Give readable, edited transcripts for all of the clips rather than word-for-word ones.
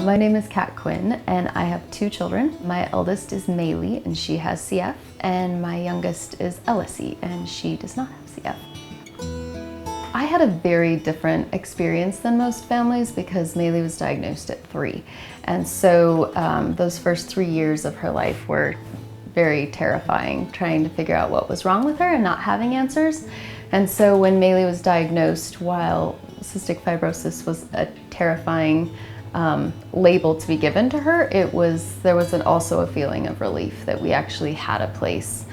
My name is Quinn and I have two children. My eldest is Maylee and she has CF, and my youngest is Elsie and she does not have CF. I had a very different experience than most families because Maylee was diagnosed at 3. And so those first 3 years of her life were very terrifying, trying to figure out what was wrong with her and not having answers. And so when Maylee was diagnosed, while cystic fibrosis was a terrifying label to be given to her, there was also a feeling of relief that we actually had a place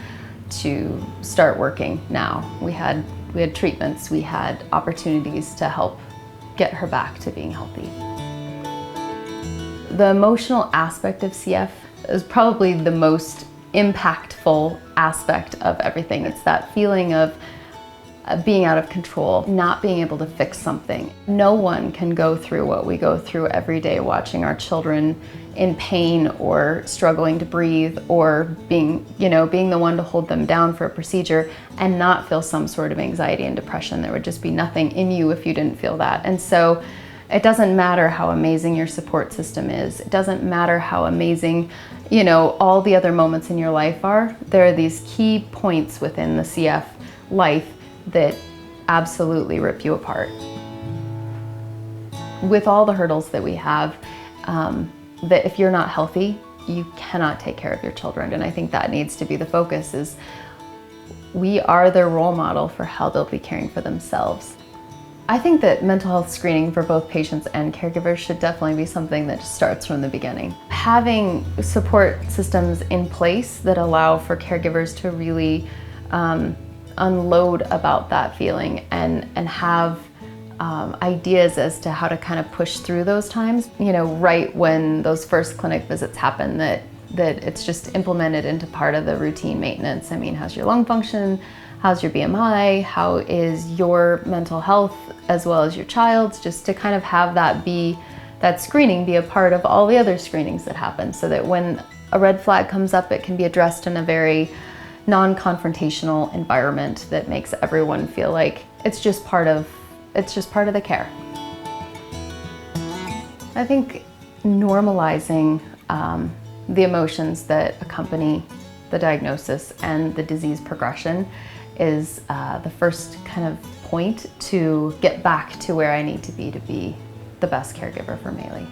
to start working now. We had treatments, we had opportunities to help get her back to being healthy. The emotional aspect of CF is probably the most impactful aspect of everything. It's that feeling of being out of control, not being able to fix something. No one can go through what we go through every day, watching our children in pain or struggling to breathe or being the one to hold them down for a procedure and not feel some sort of anxiety and depression. There would just be nothing in you if you didn't feel that. And so it doesn't matter how amazing your support system is. It doesn't matter how amazing, all the other moments in your life are. There are these key points within the CF life that absolutely rip you apart. With all the hurdles that we have, that if you're not healthy, you cannot take care of your children. And I think that needs to be the focus, is we are their role model for how they'll be caring for themselves. I think that mental health screening for both patients and caregivers should definitely be something that just starts from the beginning. Having support systems in place that allow for caregivers to really unload about that feeling and have ideas as to how to kind of push through those times. Right when those first clinic visits happen, that it's just implemented into part of the routine maintenance. I mean, how's your lung function? How's your BMI? How is your mental health as well as your child's? Just to kind of have that screening be a part of all the other screenings that happen, so that when a red flag comes up, it can be addressed in a very non-confrontational environment that makes everyone feel like it's just part of the care. I think normalizing the emotions that accompany the diagnosis and the disease progression is the first kind of point to get back to where I need to be the best caregiver for Maylee.